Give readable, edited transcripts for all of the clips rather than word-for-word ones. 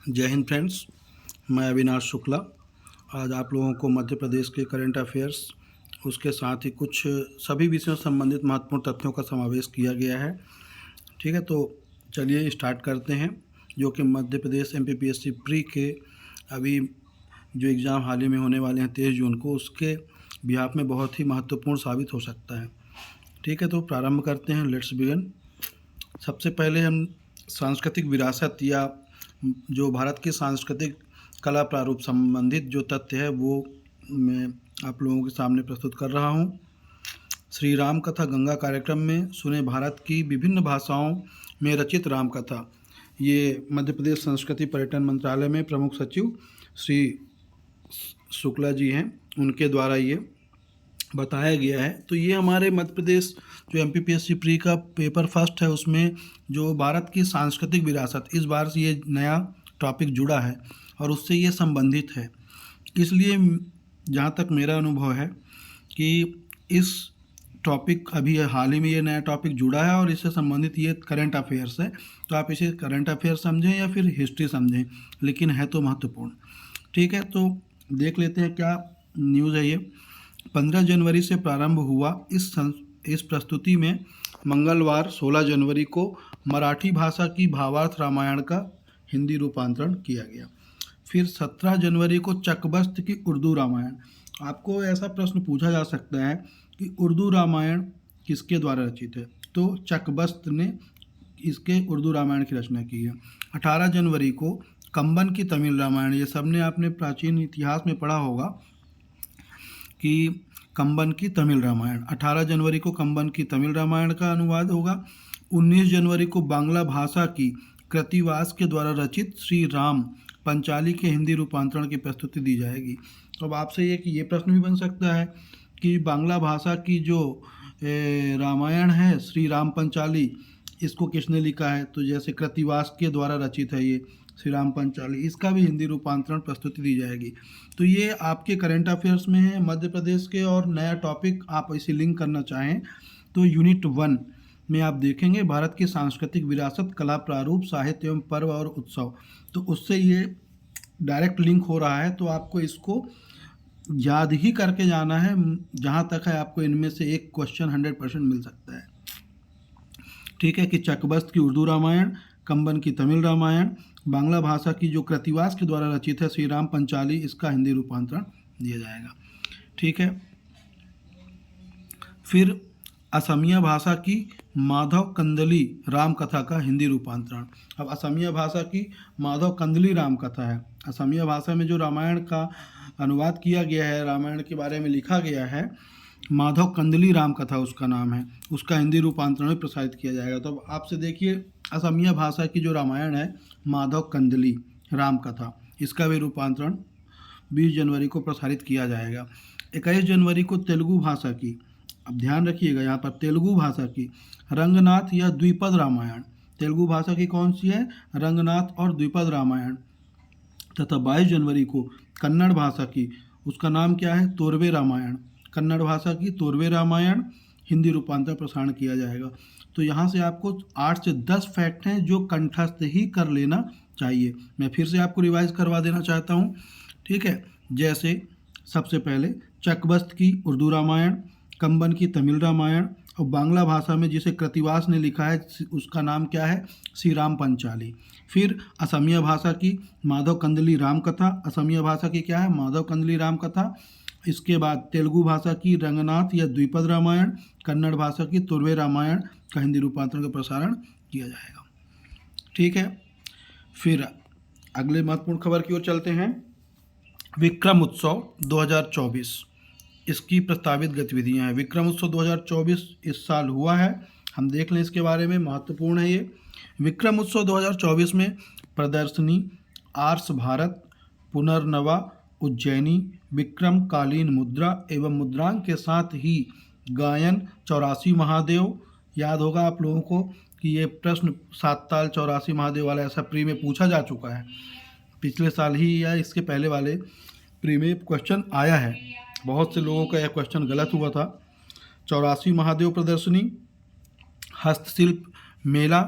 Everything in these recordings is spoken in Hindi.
जय हिंद फ्रेंड्स। मैं अविनाश शुक्ला। आज आप लोगों को मध्य प्रदेश के करंट अफेयर्स, उसके साथ ही कुछ सभी विषयों से संबंधित महत्वपूर्ण तथ्यों का समावेश किया गया है। ठीक है, तो चलिए स्टार्ट करते हैं। जो कि मध्य प्रदेश एमपीपीएससी प्री के अभी जो एग्ज़ाम हाल ही में होने वाले हैं 23 जून को, उसके बिहाफ में बहुत ही महत्वपूर्ण साबित हो सकता है। ठीक है, तो प्रारंभ करते हैं। Let's begin. सबसे पहले हम सांस्कृतिक विरासत या जो भारत के सांस्कृतिक कला प्रारूप संबंधित जो तथ्य है वो मैं आप लोगों के सामने प्रस्तुत कर रहा हूँ। श्री राम कथा गंगा कार्यक्रम में सुने भारत की विभिन्न भाषाओं में रचित राम कथा। ये मध्य प्रदेश संस्कृति पर्यटन मंत्रालय में प्रमुख सचिव श्री शुक्ला जी हैं, उनके द्वारा ये बताया गया है। तो ये हमारे मध्य प्रदेश जो एमपीपीएससी प्री का पेपर फर्स्ट है, उसमें जो भारत की सांस्कृतिक विरासत, इस बार से ये नया टॉपिक जुड़ा है और उससे ये संबंधित है। इसलिए जहाँ तक मेरा अनुभव है कि इस टॉपिक अभी हाल ही में ये नया टॉपिक जुड़ा है और इससे संबंधित ये करंट अफेयर्स है, तो आप इसे करंट अफेयर समझें या फिर हिस्ट्री समझें, लेकिन है तो महत्वपूर्ण। ठीक है, तो देख लेते हैं क्या न्यूज़ है ये। 15 जनवरी से प्रारंभ हुआ इस प्रस्तुति में मंगलवार 16 जनवरी को मराठी भाषा की भावार्थ रामायण का हिंदी रूपांतरण किया गया। फिर 17 जनवरी को चकबस्त की उर्दू रामायण। आपको ऐसा प्रश्न पूछा जा सकता है कि उर्दू रामायण किसके द्वारा रचित है, तो चकबस्त ने इसके उर्दू रामायण की रचना की है। 18 जनवरी को कंबन की तमिल रामायण। ये सबने आपने प्राचीन इतिहास में पढ़ा होगा कि कंबन की तमिल रामायण। 18 जनवरी को कंबन की तमिल रामायण का अनुवाद होगा। 19 जनवरी को बांग्ला भाषा की कृतिवास के द्वारा रचित श्री राम पंचाली के हिंदी रूपांतरण की प्रस्तुति दी जाएगी। तो अब आपसे ये प्रश्न भी बन सकता है कि बांग्ला भाषा की जो रामायण है श्री राम पंचाली, इसको किसने लिखा है, तो जैसे कृतिवास के द्वारा रचित है ये श्री राम पंचाली, इसका भी हिंदी रूपांतरण प्रस्तुति दी जाएगी। तो ये आपके करंट अफेयर्स में है मध्य प्रदेश के। और नया टॉपिक आप इसे लिंक करना चाहें तो यूनिट 1 में आप देखेंगे भारत की सांस्कृतिक विरासत, कला प्रारूप, साहित्य एवं पर्व और उत्सव। तो उससे ये डायरेक्ट लिंक हो रहा है, तो आपको इसको याद ही करके जाना है। जहाँ तक है आपको इनमें से एक क्वेश्चन 100% मिल सकता है। ठीक है, कि चकबस्त की उर्दू रामायण, कंबन की तमिल रामायण, बांग्ला भाषा की जो कृतिवास के द्वारा रचित है श्री राम पंचाली, इसका हिंदी रूपांतरण दिया जाएगा। ठीक है, फिर असमिया भाषा की माधव कंदली राम कथा का हिंदी रूपांतरण। अब असमिया भाषा की माधव कंदली राम कथा है। असमिया भाषा में जो रामायण का अनुवाद किया गया है, रामायण के बारे में लिखा गया है, माधव कंदली राम कथा उसका नाम है, उसका हिंदी रूपांतरण भी प्रसारित किया जाएगा। तो अब आपसे देखिए, असमिया भाषा की जो रामायण है माधव कंदली राम कथा, इसका भी रूपांतरण 20 जनवरी को प्रसारित किया जाएगा। 21 जनवरी को तेलुगु भाषा की, अब ध्यान रखिएगा यहाँ पर, तेलुगु भाषा की रंगनाथ या द्विपद रामायण। तेलुगु भाषा की कौन सी है, रंगनाथ और द्विपद रामायण। तथा 22 जनवरी को कन्नड़ भाषा की, उसका नाम क्या है, तोरवे रामायण। कन्नड़ भाषा की तोरवे रामायण हिंदी रूपांतरण प्रसारण किया जाएगा। तो यहाँ से आपको 8 से 10 फैक्ट हैं जो कंठस्थ ही कर लेना चाहिए। मैं फिर से आपको रिवाइज करवा देना चाहता हूँ। ठीक है, जैसे सबसे पहले चकबस्त की उर्दू रामायण, कंबन की तमिल रामायण, और बांग्ला भाषा में जिसे कृतिवास ने लिखा है उसका नाम क्या है, श्री राम पंचाली। फिर असमिया भाषा की माधव कंदली राम कथा, असमिया भाषा की क्या है, माधव कंदली राम कथा। इसके बाद तेलुगु भाषा की रंगनाथ या द्विपद रामायण, कन्नड़ भाषा की तुर्वे रामायण का हिंदी रूपांतरण का प्रसारण किया जाएगा। ठीक है, फिर अगले महत्वपूर्ण खबर की ओर चलते हैं। विक्रम उत्सव 2024, इसकी प्रस्तावित गतिविधियां हैं। विक्रम उत्सव 2024 इस साल हुआ है, हम देख लें इसके बारे में, महत्वपूर्ण है ये। विक्रम उत्सव 2024 में प्रदर्शनी, आर्स भारत, पुनर्नवा उज्जैनी, विक्रम कालीन मुद्रा एवं मुद्रांक के साथ ही गायन, 84 महादेव। याद होगा आप लोगों को कि ये प्रश्न 7 ताल 84 महादेव वाला ऐसा प्री में पूछा जा चुका है, पिछले साल ही या इसके पहले वाले प्री में क्वेश्चन आया है। बहुत से लोगों का यह क्वेश्चन गलत हुआ था। 84 महादेव प्रदर्शनी, हस्तशिल्प मेला,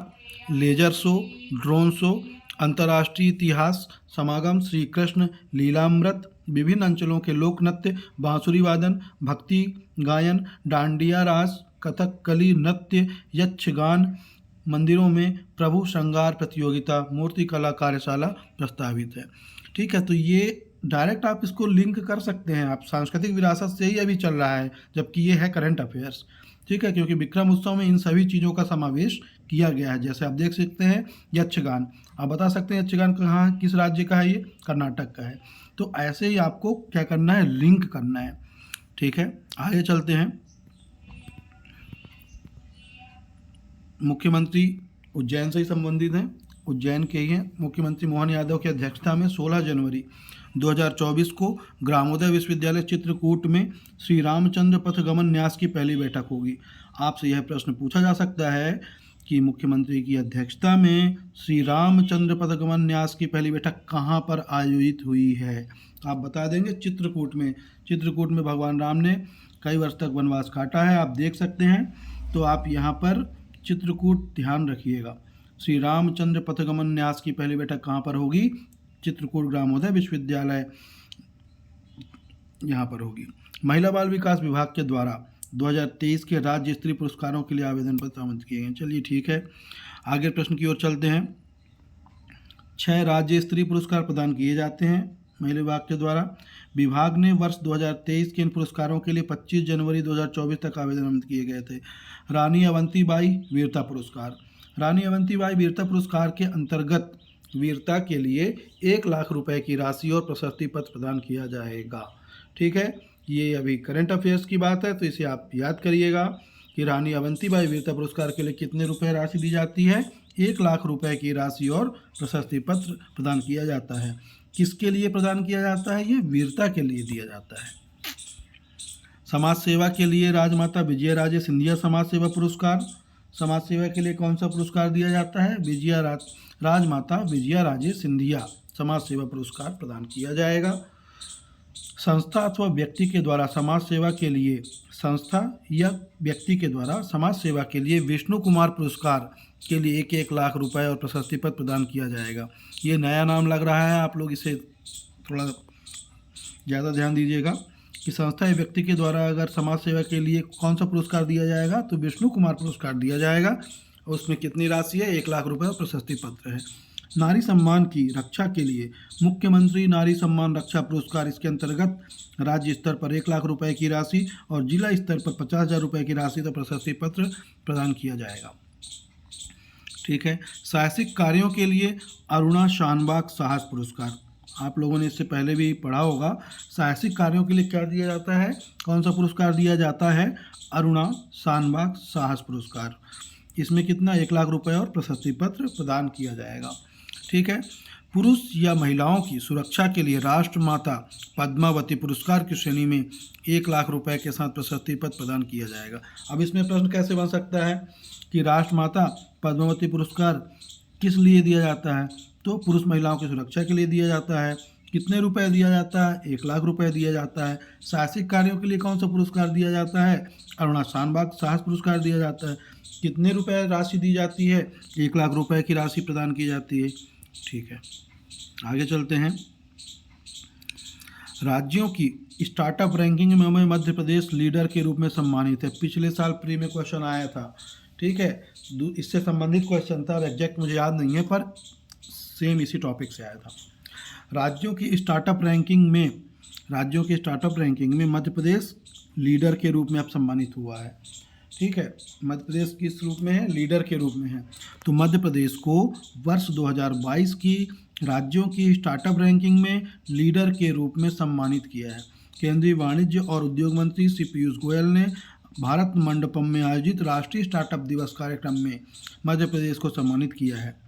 लेजर शो, ड्रोन शो अंतर्राष्ट्रीय इतिहास समागम, श्री कृष्ण लीलामृत, विभिन्न अंचलों के लोक नृत्य, बांसुरी वादन, भक्ति गायन, डांडिया रास, कथकली नृत्य, यक्षगान, मंदिरों में प्रभु श्रृंगार प्रतियोगिता, मूर्ति कला कार्यशाला प्रस्तावित है। ठीक है, तो ये डायरेक्ट आप इसको लिंक कर सकते हैं, आप सांस्कृतिक विरासत से ही अभी चल रहा है, जबकि ये है करंट अफेयर्स। ठीक है, क्योंकि विक्रम उत्सव में इन सभी चीज़ों का समावेश किया गया है। जैसे आप देख सकते हैं यक्षगान, आप बता सकते हैं यक्षगान कहाँ किस राज्य का है, ये कर्नाटक का है। तो ऐसे ही आपको क्या करना है, लिंक करना है। ठीक है, आगे चलते हैं। मुख्यमंत्री उज्जैन से ही संबंधित हैं, उज्जैन के ही हैं। मुख्यमंत्री मोहन यादव की अध्यक्षता में 16 जनवरी 2024 को ग्रामोदय विश्वविद्यालय चित्रकूट में श्री रामचंद्र पथगमन न्यास की पहली बैठक होगी। आपसे यह प्रश्न पूछा जा सकता है कि मुख्यमंत्री की अध्यक्षता में श्री रामचंद्र पथगमन न्यास की पहली बैठक कहाँ पर आयोजित हुई है। आप बता देंगे चित्रकूट में। चित्रकूट में भगवान राम ने कई वर्ष तक वनवास काटा है, आप देख सकते हैं। तो आप यहाँ पर चित्रकूट ध्यान रखिएगा। श्री रामचंद्र पथगमन न्यास की पहली बैठक कहाँ पर होगी, चित्रकूट ग्रामोदय विश्वविद्यालय यहाँ पर होगी। महिला बाल विकास विभाग के द्वारा 2023 के राज्य स्तरीय पुरस्कारों के लिए आवेदन पत्र आमंत्रित किए गए। चलिए ठीक है, आगे प्रश्न की ओर चलते हैं। 6 राज्य स्तरीय पुरस्कार प्रदान किए जाते हैं महिला विभाग के द्वारा। विभाग ने वर्ष 2023 के इन पुरस्कारों के लिए 25 जनवरी 2024 तक आवेदन आमंत्रित किए गए थे। रानी अवंतीबाई वीरता पुरस्कार। रानी अवंतीबाई वीरता पुरस्कार के अंतर्गत वीरता के लिए 1 लाख रुपए की राशि और प्रशस्ति पत्र प्रदान किया जाएगा। ठीक है, ये अभी करंट अफेयर्स की बात है, तो इसे आप याद करिएगा कि रानी अवंतीबाई वीरता पुरस्कार के लिए कितने रुपए राशि दी जाती है, 1 लाख रुपए की राशि और प्रशस्ति पत्र प्रदान किया जाता है। किसके लिए प्रदान किया जाता है, ये वीरता के लिए दिया जाता है। समाज सेवा के लिए राजमाता विजया राजे सिंधिया समाज सेवा पुरस्कार। समाज सेवा के लिए कौन सा पुरस्कार दिया जाता है, राजमाता विजया राजे सिंधिया समाज सेवा पुरस्कार प्रदान किया जाएगा। संस्था अथवा व्यक्ति के द्वारा समाज सेवा के लिए, संस्था या व्यक्ति के द्वारा समाज सेवा के लिए विष्णु कुमार पुरस्कार के लिए 1 लाख रुपए और प्रशस्ति पत्र प्रदान किया जाएगा। ये नया नाम लग रहा है, आप लोग इसे थोड़ा ज़्यादा ध्यान दीजिएगा कि संस्था या व्यक्ति के द्वारा अगर समाज सेवा के लिए कौन सा पुरस्कार दिया जाएगा, तो विष्णु कुमार पुरस्कार दिया जाएगा। उसमें कितनी राशि है, 1 लाख रुपए और प्रशस्ति पत्र है। नारी सम्मान की रक्षा के लिए मुख्यमंत्री नारी सम्मान रक्षा पुरस्कार, इसके अंतर्गत राज्य स्तर पर 1 लाख रुपए की राशि और जिला स्तर पर 50,000 रुपये की राशि तो प्रशस्ति पत्र प्रदान किया जाएगा। ठीक है, साहसिक कार्यों के लिए अरुणा शानबाग साहस पुरस्कार। आप लोगों ने इससे पहले भी पढ़ा होगा, साहसिक कार्यों के लिए क्या दिया जाता है, कौन सा पुरस्कार दिया जाता है, अरुणा शानबाग साहस पुरस्कार। इसमें कितना, 1 लाख रुपए और प्रशस्ति पत्र प्रदान किया जाएगा। ठीक है, पुरुष या महिलाओं की सुरक्षा के लिए राष्ट्रमाता पद्मावती पुरस्कार की श्रेणी में 1 लाख रुपए के साथ प्रशस्ति पत्र प्रदान किया जाएगा। अब इसमें प्रश्न कैसे बन सकता है कि राष्ट्रमाता पद्मावती पुरस्कार किस लिए दिया जाता है, तो पुरुष महिलाओं की सुरक्षा के लिए दिया जाता है। कितने रुपए दिया जाता है, 1 लाख रुपए दिया जाता है। साहसिक कार्यों के लिए कौन सा पुरस्कार दिया जाता है, अरुणा शानबाग साहस पुरस्कार दिया जाता है। कितने रुपए राशि दी जाती है, 1 लाख रुपए की राशि प्रदान की जाती है। ठीक है, आगे चलते हैं। राज्यों की स्टार्टअप रैंकिंग में मध्य प्रदेश लीडर के रूप में सम्मानित है। पिछले साल प्री में क्वेश्चन आया था। ठीक है, इससे संबंधित क्वेश्चन था, एग्जैक्ट मुझे याद नहीं है, पर सेम इसी टॉपिक से आया था। राज्यों की स्टार्टअप रैंकिंग में मध्य प्रदेश लीडर के रूप में अब सम्मानित हुआ है। ठीक है, मध्य प्रदेश किस रूप में है, लीडर के रूप में है। तो मध्य प्रदेश को वर्ष 2022 की राज्यों की स्टार्टअप रैंकिंग में लीडर के रूप में सम्मानित किया है। केंद्रीय वाणिज्य और उद्योग मंत्री श्री पीयूष गोयल ने भारत मंडपम में आयोजित राष्ट्रीय स्टार्टअप दिवस कार्यक्रम में मध्य प्रदेश को सम्मानित किया है।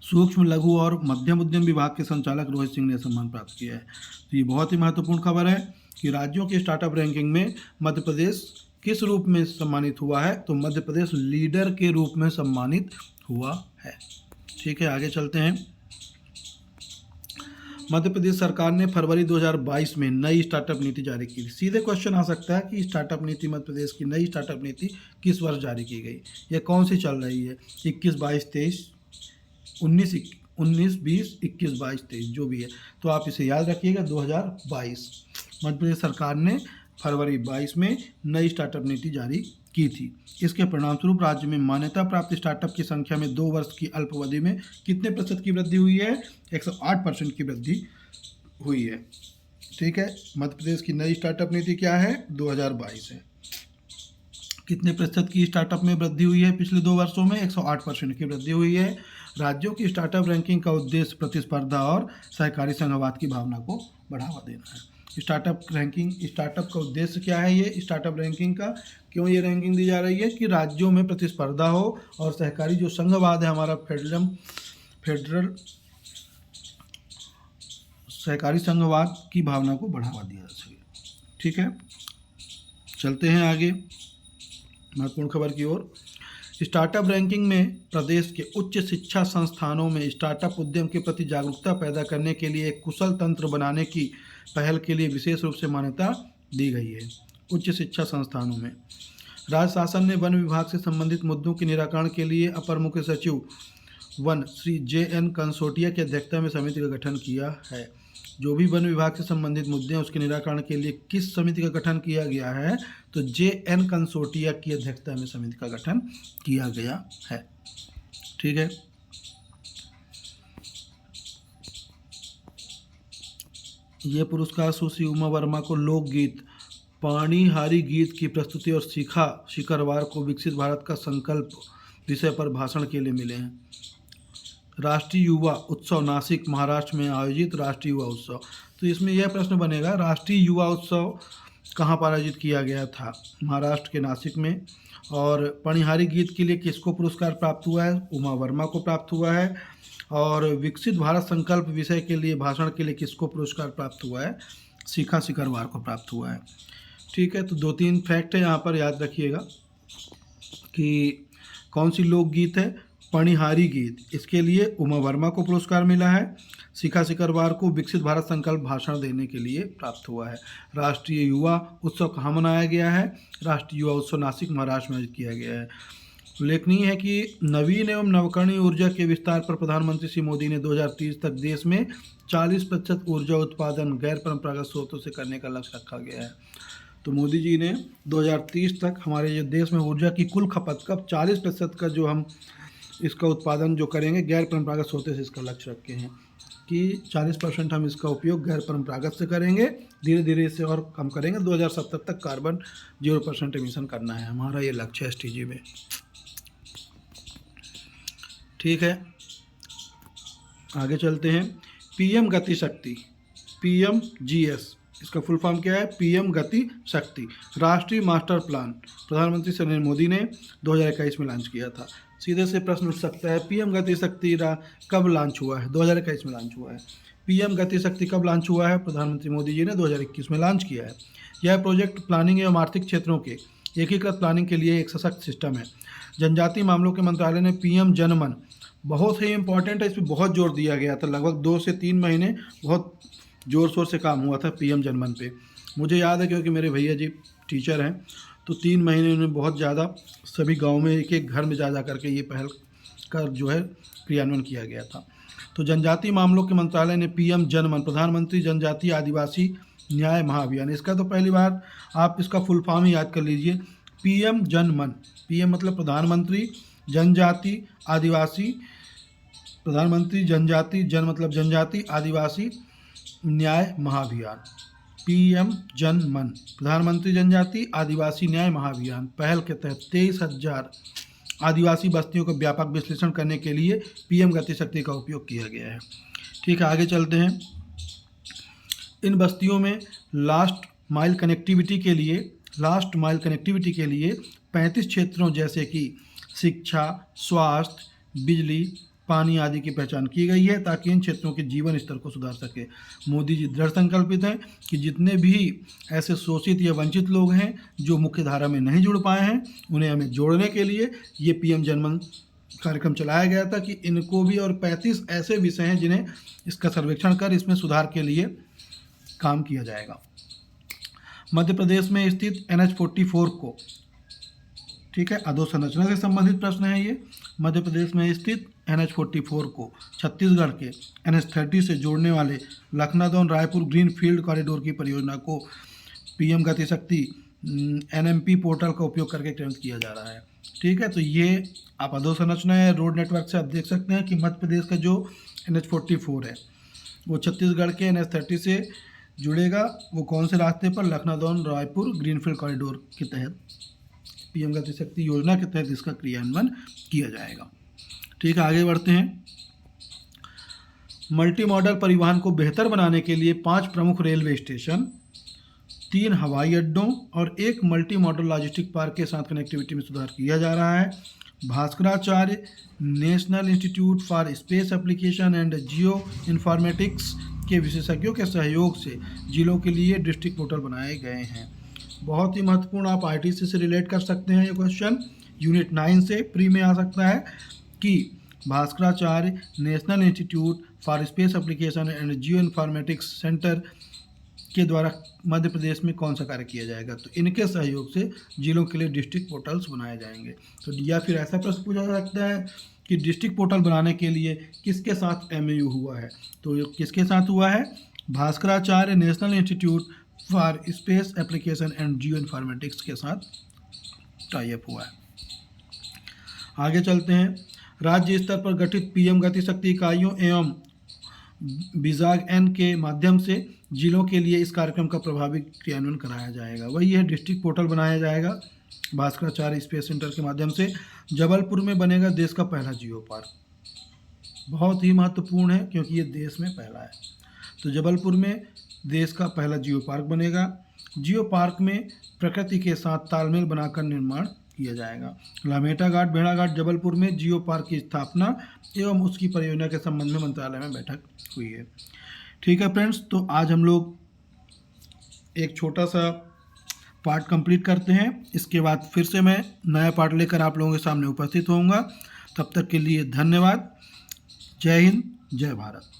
सूक्ष्म लघु और मध्यम उद्यम विभाग के संचालक रोहित सिंह ने सम्मान प्राप्त किया है। तो ये बहुत ही महत्वपूर्ण खबर है कि राज्यों की स्टार्टअप रैंकिंग में मध्य प्रदेश किस रूप में सम्मानित हुआ है, तो मध्य प्रदेश लीडर के रूप में सम्मानित हुआ है। ठीक है, आगे चलते हैं। मध्य प्रदेश सरकार ने फरवरी 2022 में नई स्टार्टअप नीति जारी की। सीधे क्वेश्चन आ सकता है कि स्टार्टअप नीति, मध्य प्रदेश की नई स्टार्टअप नीति किस वर्ष जारी की गई, या कौन सी चल रही है, 21, 22, 23 19, 20, 21, 22, 23 जो भी है, तो आप इसे याद रखिएगा 2022 मध्य प्रदेश सरकार ने फरवरी 22 में नई स्टार्टअप नीति जारी की थी। इसके परिणामस्वरूप राज्य में मान्यता प्राप्त स्टार्टअप की संख्या में 2 वर्ष की अल्पावधि में कितने प्रतिशत की वृद्धि हुई है? 108% की वृद्धि हुई है। ठीक है, मध्य प्रदेश की नई स्टार्टअप नीति क्या है? 2022 है। कितने प्रतिशत की स्टार्टअप में वृद्धि हुई है पिछले 2 वर्षों में? 108% की वृद्धि हुई है। राज्यों की स्टार्टअप रैंकिंग का उद्देश्य प्रतिस्पर्धा और सहकारी संघवाद की भावना को बढ़ावा देना है। स्टार्टअप का उद्देश्य क्या है? ये स्टार्टअप रैंकिंग का क्यों ये रैंकिंग दी जा रही है? कि राज्यों में प्रतिस्पर्धा हो और सहकारी जो संघवाद है हमारा फेडरल सहकारी संघवाद की भावना को बढ़ावा दिया जा सके। ठीक है, चलते हैं आगे महत्वपूर्ण खबर की ओर। स्टार्टअप रैंकिंग में प्रदेश के उच्च शिक्षा संस्थानों में स्टार्टअप उद्यम के प्रति जागरूकता पैदा करने के लिए एक कुशल तंत्र बनाने की पहल के लिए विशेष रूप से मान्यता दी गई है। उच्च शिक्षा संस्थानों में राज्य शासन ने वन विभाग से संबंधित मुद्दों के निराकरण के लिए अपर मुख्य सचिव वन श्री JN कंसोटिया की अध्यक्षता में समिति का गठन किया है। जो भी वन विभाग से संबंधित मुद्दे हैं उसके निराकरण के लिए किस समिति का गठन किया गया है? तो JN कंसोटिया की अध्यक्षता में समिति का गठन किया गया है। ठीक है, ये पुरस्कार सुश्री उमा वर्मा को लोकगीत पाणिहारी गीत की प्रस्तुति और शिखरवार को विकसित भारत का संकल्प विषय पर भाषण के लिए मिले हैं। राष्ट्रीय युवा उत्सव नासिक महाराष्ट्र में आयोजित राष्ट्रीय युवा उत्सव, तो इसमें यह प्रश्न बनेगा राष्ट्रीय युवा उत्सव कहाँ पर आयोजित किया गया था? महाराष्ट्र के नासिक में। और पाणिहारी गीत के लिए किसको पुरस्कार प्राप्त हुआ है? उमा वर्मा को प्राप्त हुआ है। और विकसित भारत संकल्प विषय के लिए भाषण के लिए किसको पुरस्कार प्राप्त हुआ है? शिखरवार को प्राप्त हुआ है। ठीक है, तो 2-3 फैक्ट है यहाँ पर याद रखिएगा कि कौन सी लोकगीत है? पाणिहारी गीत, इसके लिए उमा वर्मा को पुरस्कार मिला है। शिखरवार को विकसित भारत संकल्प भाषण देने के लिए प्राप्त हुआ है। राष्ट्रीय युवा उत्सव कहाँ मनाया गया है? राष्ट्रीय युवा उत्सव नासिक महाराष्ट्र में आयोजित किया गया है। उल्लेखनीय है कि नवीन एवं नवकरणीय ऊर्जा के विस्तार पर प्रधानमंत्री श्री मोदी ने 2030 तक देश में 40% ऊर्जा उत्पादन गैर परंपरागत स्रोतों से करने का लक्ष्य रखा गया है। तो मोदी जी ने 2030 तक हमारे जो देश में ऊर्जा की कुल खपत का 40% का जो हम इसका उत्पादन जो करेंगे गैर परंपरागत स्रोतों से, इसका लक्ष्य रखे हैं कि 40% हम इसका उपयोग गैर परंपरागत से करेंगे। धीरे धीरे इसे और कम करेंगे। 2070 तक कार्बन 0% एमिशन करना है, हमारा ये लक्ष्य है SDG में। ठीक है, आगे चलते हैं। PM गति शक्ति, PMGS, इसका फुल फॉर्म क्या है? PM गति शक्ति राष्ट्रीय मास्टर प्लान प्रधानमंत्री श्री नरेंद्र मोदी ने 2021 में लॉन्च किया था। सीधे से प्रश्न उठ सकता है PM गति शक्ति कब लॉन्च हुआ है? 2021 में लॉन्च हुआ है। PM गति शक्ति कब लॉन्च हुआ है? प्रधानमंत्री मोदी जी ने 2021 में लॉन्च किया है। यह प्रोजेक्ट प्लानिंग एवं आर्थिक क्षेत्रों के एकीकृत प्लानिंग के लिए एक सशक्त सिस्टम है। जनजातीय मामलों के मंत्रालय ने PM जनमन, बहुत ही इंपॉर्टेंट है, इसमें बहुत जोर दिया गया था। लगभग 2 से 3 महीने बहुत ज़ोर शोर से काम हुआ था PM जनमन पे। मुझे याद है क्योंकि मेरे भैया जी टीचर हैं, तो 3 महीने उन्होंने बहुत ज़्यादा सभी गांव में एक एक घर में जा करके ये पहल का जो है क्रियान्वयन किया गया था। तो जनजातीय मामलों के मंत्रालय ने PM जनमन प्रधानमंत्री जनजातीय आदिवासी न्याय महाअभियान, इसका तो पहली बार आप इसका फुल फॉर्म ही याद कर लीजिए। PM जनमन, PM मतलब प्रधानमंत्री जनजाति आदिवासी, प्रधानमंत्री जनजाति, जन मतलब जनजाति आदिवासी न्याय महाअभियान। PM जनमन प्रधानमंत्री जनजाति आदिवासी न्याय महाअभियान पहल के तहत 23,000 आदिवासी बस्तियों का व्यापक विश्लेषण करने के लिए PM गति शक्ति का उपयोग किया गया है। ठीक है, आगे चलते हैं। इन बस्तियों में लास्ट माइल कनेक्टिविटी के लिए 35 क्षेत्रों जैसे कि शिक्षा, स्वास्थ्य, बिजली, पानी आदि की पहचान की गई है ताकि इन क्षेत्रों के जीवन स्तर को सुधार सके। मोदी जी दृढ़ संकल्पित हैं कि जितने भी ऐसे शोषित या वंचित लोग हैं जो मुख्य धारा में नहीं जुड़ पाए हैं, उन्हें हमें जोड़ने के लिए ये PM जनमन कार्यक्रम चलाया गया था कि इनको भी, और 35 ऐसे विषय हैं जिन्हें इसका सर्वेक्षण कर इसमें सुधार के लिए काम किया जाएगा। मध्य प्रदेश में स्थित NH44 को, ठीक है, अधोसंरचना से संबंधित प्रश्न है ये। मध्य प्रदेश में स्थित NH44 को छत्तीसगढ़ के NH30 से जोड़ने वाले Lucknow Raipur green field corridor की परियोजना को PM गति शक्ति NMP पोर्टल का उपयोग करके क्रियान्वित किया जा रहा है। ठीक है, तो ये आप अधोसंरचना है रोड नेटवर्क से आप देख सकते हैं कि मध्य प्रदेश का जो NH44 है वो छत्तीसगढ़ के NH30 से जुड़ेगा। वो कौन से रास्ते पर? लखनऊ रायपुर ग्रीनफील्ड कॉरिडोर के तहत PM गति शक्ति योजना के तहत इसका क्रियान्वयन किया जाएगा। ठीक है, आगे बढ़ते हैं। मल्टी मॉडल परिवहन को बेहतर बनाने के लिए 5 प्रमुख रेलवे स्टेशन, 3 हवाई अड्डों और 1 मल्टी मॉडल लॉजिस्टिक पार्क के साथ कनेक्टिविटी में सुधार किया जा रहा है। Bhaskaracharya national institute for space application and geo informatics के विशेषज्ञों के सहयोग से जिलों के लिए डिस्ट्रिक्ट पोर्टल बनाए गए हैं। बहुत ही महत्वपूर्ण, आप RTC से रिलेट कर सकते हैं। ये क्वेश्चन यूनिट 9 से प्री में आ सकता है कि Bhaskaracharya national institute for space application and geo informatics centre के द्वारा मध्य प्रदेश में कौन सा कार्य किया जाएगा, तो इनके सहयोग से जिलों के लिए डिस्ट्रिक्ट पोर्टल्स बनाए जाएंगे। तो या फिर ऐसा प्रश्न पूछा जा सकता है कि डिस्ट्रिक्ट पोर्टल बनाने के लिए किसके साथ MOU हुआ है, तो किसके साथ हुआ है? Bhaskaracharya national institute for space application and geo informatics के साथ टाई अप हुआ है। आगे चलते हैं। राज्य स्तर पर गठित PM गति शक्ति इकाइयों एवं विभाग N के माध्यम से जिलों के लिए इस कार्यक्रम का प्रभावी क्रियान्वयन कराया जाएगा। वही है डिस्ट्रिक्ट पोर्टल बनाया जाएगा भास्कराचार्य स्पेस सेंटर के माध्यम से। जबलपुर में बनेगा देश का पहला जियो पार्क, बहुत ही महत्वपूर्ण है क्योंकि ये देश में पहला है। तो जबलपुर में देश का पहला जियो पार्क बनेगा। जियो पार्क में प्रकृति के साथ तालमेल बनाकर निर्माण किया जाएगा। लामेटा घाट भेड़ाघाट जबलपुर में जियो पार्क की स्थापना एवं उसकी परियोजना के संबंध में मंत्रालय में बैठक हुई है। ठीक है फ्रेंड्स, तो आज हम लोग एक छोटा सा पार्ट कंप्लीट करते हैं। इसके बाद फिर से मैं नया पार्ट लेकर आप लोगों के सामने उपस्थित होऊंगा। तब तक के लिए धन्यवाद। जय हिंद, जय भारत।